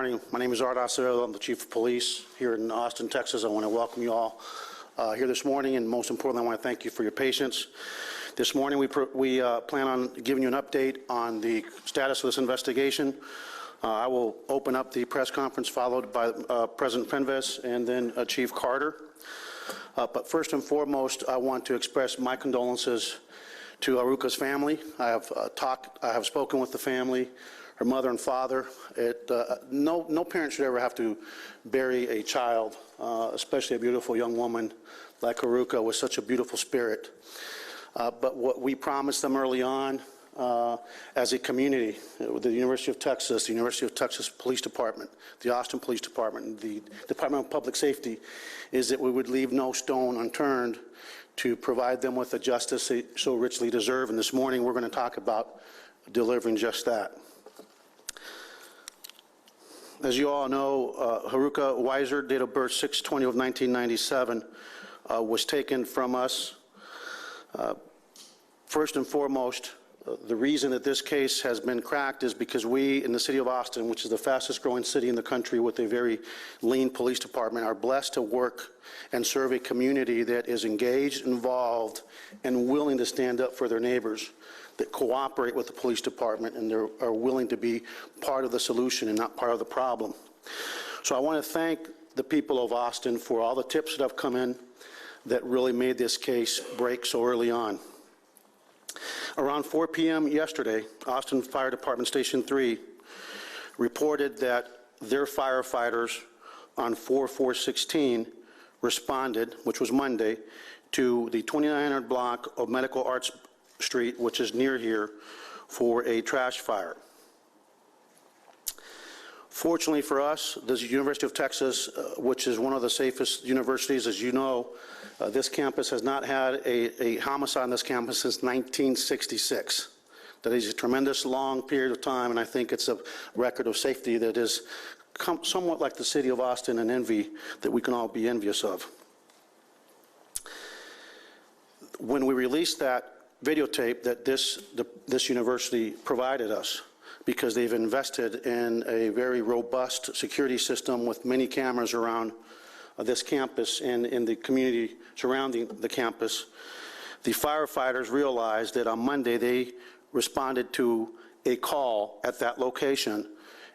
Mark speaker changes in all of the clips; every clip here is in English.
Speaker 1: morning. My name is Art Acevedo. I'm the Chief of Police here in Austin, Texas. I want to welcome you all here this morning, and most importantly, I want to thank you for your patience. This morning, we plan on giving you an update on the status of this investigation. I will open up the press conference, followed by President Penves and then Chief Carter. But first and foremost, I want to express my condolences to Haruka's family. I have spoken with the family, her mother and father. No parent should ever have to bury a child, especially a beautiful young woman like Haruka with such a beautiful spirit. But what we promised them early on as a community, the University of Texas, the University of Texas Police Department, the Austin Police Department, the Department of Public Safety, is that we would leave no stone unturned to provide them with the justice they so richly deserve. And this morning we're going to talk about delivering just that. As you all know, Haruka Weiser, date of birth 6/20 of 1997, was taken from us. First and foremost, the reason that this case has been cracked is because we in the city of Austin, which is the fastest growing city in the country with a very lean police department, are blessed to work and serve a community that is engaged, involved, and willing to stand up for their neighbors, that cooperate with the police department and are willing to be part of the solution and not part of the problem. So I want to thank the people of Austin for all the tips that have come in that really made this case break so early on. Around 4 p.m. yesterday, Austin Fire Department Station 3 reported that their firefighters on 4/4/16 responded, which was Monday, to the 2900 block of Medical Arts Street, which is near here, for a trash fire. Fortunately for us, the University of Texas, which is one of the safest universities, as you know, this campus has not had a homicide on this campus since 1966. That is a tremendous long period of time, and I think it's a record of safety that is somewhat like the city of Austin, an envy that we can all be envious of. When we released that videotape that this university provided us, because they've invested in a very robust security system with many cameras around this campus and in the community surrounding the campus, the firefighters realized that on Monday they responded to a call at that location,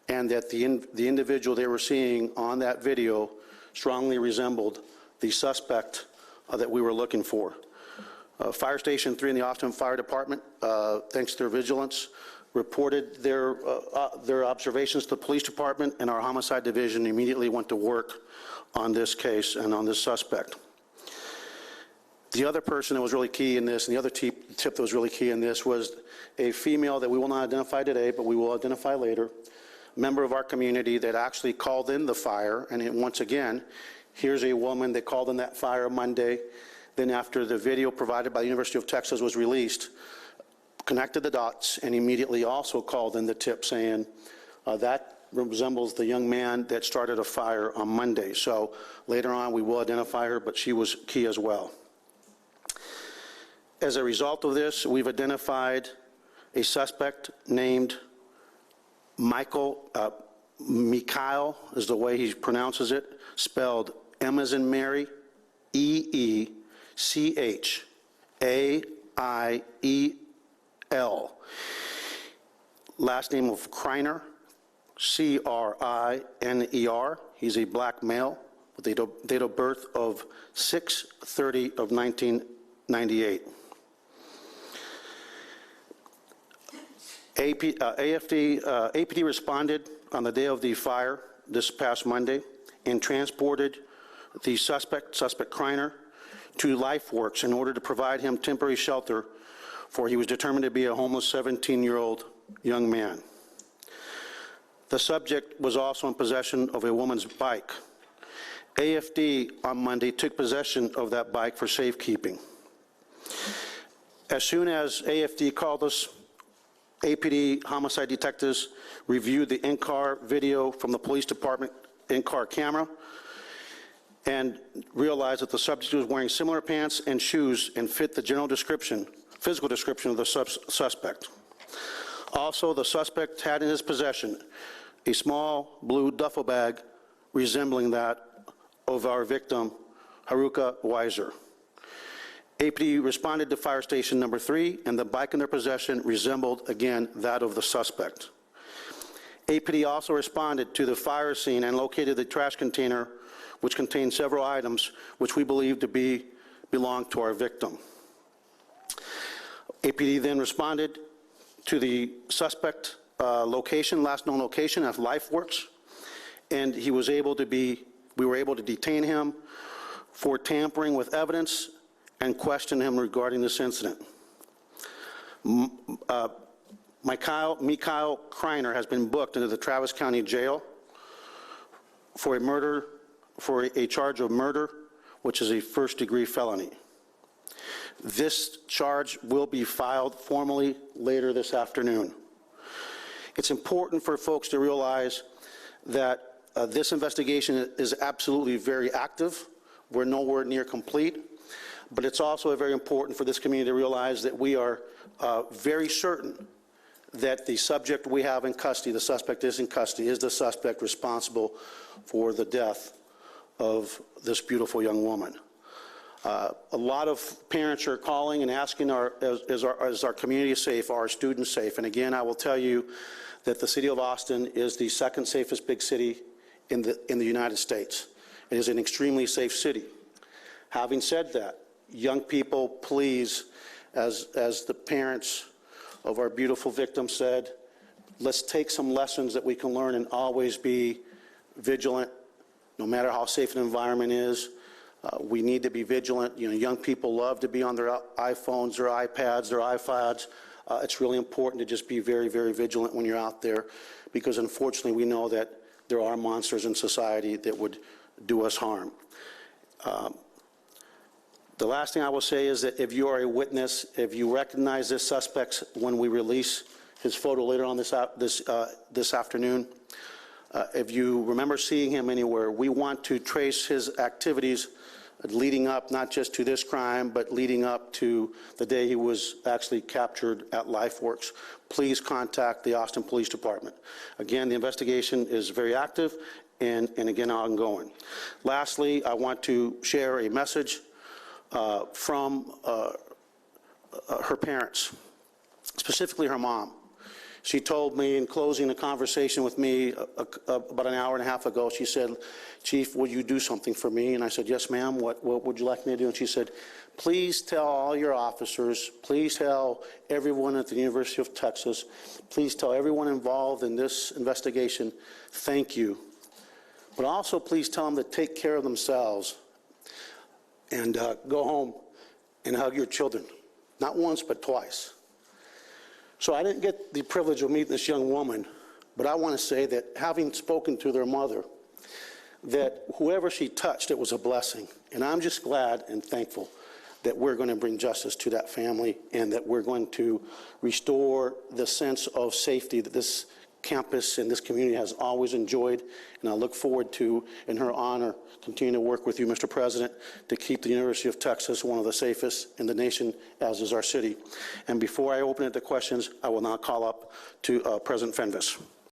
Speaker 1: and that the individual they were seeing on that video strongly resembled the suspect that we were looking for. Fire Station 3 in the Austin Fire Department, thanks to their vigilance, reported their observations to the police department, and our homicide division immediately went to work on this case and on this suspect. The other person that was really key in this, and the other tip that was really key in this, was a female that we will not identify today, but we will identify later, member of our community that actually called in the fire. And once again, here's a woman that called in that fire Monday. Then after the video provided by the University of Texas was released, connected the dots and immediately also called in the tip saying that resembles the young man that started a fire on Monday. So later on we will identify her, but she was key as well. As a result of this, we've identified a suspect named Meechaiel is the way he pronounces it, spelled M as in Mary, E-E-C-H-A-I-E-L. Last name of Criner, C-R-I-N-E-R. He's a black male with a date of birth of 6/30 of 1998. APD responded on the day of the fire this past Monday and transported the suspect Criner, to LifeWorks in order to provide him temporary shelter, for he was determined to be a homeless 17-year-old young man. The subject was also in possession of a woman's bike. AFD on Monday took possession of that bike for safekeeping. As soon as AFD called us, APD homicide detectives reviewed the in-car video from the police department in-car camera and realized that the subject was wearing similar pants and shoes and fit the general description, physical description of the suspect. Also, the suspect had in his possession a small blue duffel bag resembling that of our victim, Haruka Weiser. APD responded to fire station number 3, and the bike in their possession resembled, again, that of the suspect. APD also responded to the fire scene and located the trash container, which contained several items which we believe to belong to our victim. APD then responded to the suspect location, last known location of LifeWorks, and we were able to detain him for tampering with evidence and question him regarding this incident. Meechaiel Criner has been booked into the Travis County Jail for a charge of murder, which is a first-degree felony. This charge will be filed formally later this afternoon. It's important for folks to realize that this investigation is absolutely very active. We're nowhere near complete, but it's also very important for this community to realize that we are very certain that the subject we have in custody, the suspect is in custody, is the suspect responsible for the death of this beautiful young woman. A lot of parents are calling and asking, is our community safe, are our students safe? And again, I will tell you that the city of Austin is the second safest big city in the United States. It is an extremely safe city. Having said that, young people, please, as the parents of our beautiful victim said, let's take some lessons that we can learn and always be vigilant, no matter how safe an environment is. We need to be vigilant. You know, young people love to be on their iPhones, their iPads, their iPods. It's really important to just be very, very vigilant when you're out there, because unfortunately we know that there are monsters in society that would do us harm. The last thing I will say is that if you are a witness, if you recognize this suspect when we release his photo later on this afternoon, if you remember seeing him anywhere, we want to trace his activities leading up not just to this crime, but leading up to the day he was actually captured at LifeWorks. Please contact the Austin Police Department. Again, the investigation is very active and again ongoing. Lastly, I want to share a message from her parents, specifically her mom. She told me in closing a conversation with me about an hour and a half ago, she said, "Chief, will you do something for me?" And I said, "Yes, ma'am, what would you like me to do?" And she said, "Please tell all your officers, please tell everyone at the University of Texas, please tell everyone involved in this investigation, thank you. But also please tell them to take care of themselves and go home and hug your children, not once, but twice." So I didn't get the privilege of meeting this young woman, but I want to say that having spoken to their mother, that whoever she touched, it was a blessing. And I'm just glad and thankful that we're going to bring justice to that family and that we're going to restore the sense of safety that this campus and this community has always enjoyed. And I look forward to, in her honor, continue to work with you, Mr. President, to keep the University of Texas one of the safest in the nation, as is our city. And before I open it to questions, I will now call up to President Fenves.